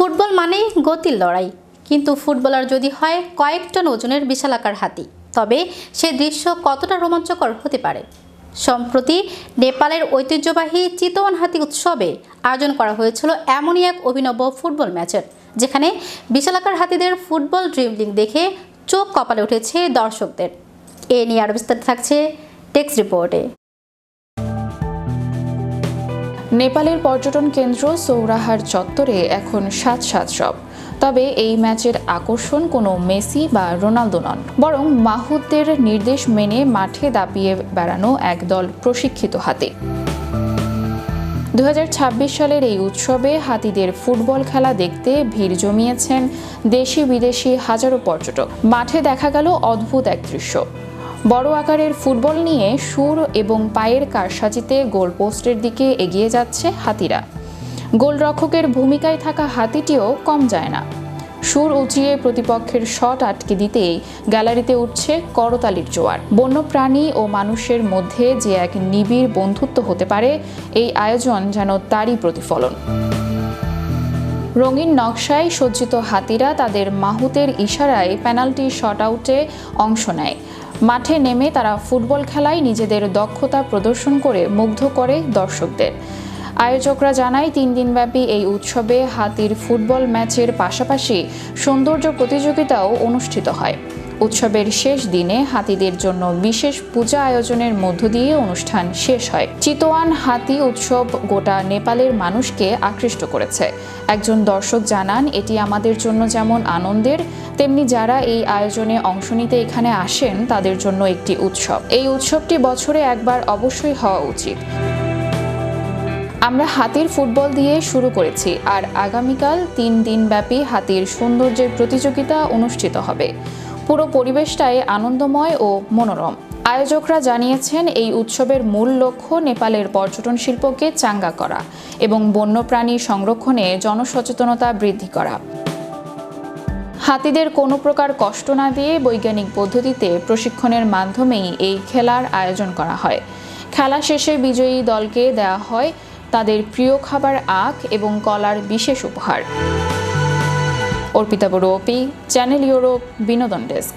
Football মানেই গতির লড়াই, কিন্তু ফুটবলার যদি হয় কয়েক টন ওজনের বিশালাকার হাতি, তবে সে দৃশ্য কতটা রোমাঞ্চকর হতে পারে। সম্প্রতি নেপালের ঐতিহ্যবাহী চিতওয়ান হাতি উৎসবে আয়োজন করা হয়েছিল এমনই এক অভিনব ফুটবল ম্যাচের, যেখানে বিশালাকার হাতিদের ফুটবল ড্রিবলিং দেখে চোখ কপালে উঠেছে দর্শকদের। এ নিয়ে আরও বিস্তারিত থাকছে টেক্সট রিপোর্টে। নেপালের পর্যটন কেন্দ্র সৌরাহার চত্বরে এখন সাজ সব। তবে এই ম্যাচের আকর্ষণ কোনো মেসি বা রোনালদো নন, বরং মাহুতদের নির্দেশ মেনে মাঠে দাপিয়ে বেড়ানো একদল প্রশিক্ষিত হাতি। 2026 সালের এই উৎসবে হাতিদের ফুটবল খেলা দেখতে ভিড় জমিয়েছেন দেশি বিদেশি হাজারো পর্যটক। মাঠে দেখা গেল অদ্ভুত এক দৃশ্য। বড় আকারের ফুটবল নিয়ে সুর এবং পায়ের কারসাজিতে গোল পোস্টের দিকে এগিয়ে যাচ্ছে হাতিরা। গোলরক্ষকের ভূমিকায় থাকা হাতিটিও কম যায় না। সুর উঁচিয়ে প্রতিপক্ষের শট আটকে দিতেই গ্যালারিতে উঠছে করতালির জোয়ার। বন্যপ্রাণী ও মানুষের মধ্যে যে এক নিবিড় বন্ধুত্ব হতে পারে, এই আয়োজন যেন তারই প্রতিফলন। রঙিন নকশায় সজ্জিত হাতিরা তাদের মাহুতের ইশারায় পেনাল্টি শট আউটে অংশ নেয়। মাঠে নেমে তারা ফুটবল খেলায় নিজেদের দক্ষতা প্রদর্শন করে মুগ্ধ করে দর্শকদের। আয়োজকরা জানায় 3 দিনব্যাপী এই উৎসবে হাতির ফুটবল ম্যাচের পাশাপাশি সৌন্দর্য প্রতিযোগিতাও অনুষ্ঠিত হয়। উৎসবের শেষ দিনে হাতিদের জন্য বিশেষ পূজা আয়োজনের মধ্য দিয়ে অনুষ্ঠান শেষ হয়। চিতওয়ান হাতি উৎসব গোটা নেপালের মানুষকে আকৃষ্ট করেছে। একজন দর্শক জানান, এটি আমাদের জন্য যেমন আনন্দের, তেমনি যারা এই আয়োজনে অংশ নিতে এখানে আসেন তাদের জন্য একটি উৎসব। এই উৎসবটি বছরে একবার অবশ্যই হওয়া উচিত। আমরা হাতির ফুটবল দিয়ে শুরু করেছি, আর আগামীকাল 3 দিনব্যাপী হাতির সৌন্দর্যের প্রতিযোগিতা অনুষ্ঠিত হবে। পুরো পরিবেশটাই আনন্দময় ও মনোরম। আয়োজকরা জানিয়েছেন, এই উৎসবের মূল লক্ষ্য নেপালের পর্যটন শিল্পকে চাঙ্গা করা এবং বন্যপ্রাণী সংরক্ষণে জনসচেতনতা বৃদ্ধি করা। হাতিদের কোনো প্রকার কষ্ট না দিয়ে বৈজ্ঞানিক পদ্ধতিতে প্রশিক্ষণের মাধ্যমেই এই খেলার আয়োজন করা হয়। খেলা শেষে বিজয়ী দলকে দেওয়া হয় তাদের প্রিয় খাবার আখ এবং কলার বিশেষ উপহার। অর্পিতা বড়ুয়া, চ্যানেল ইউরোপ, বিনোদন ডেস্ক।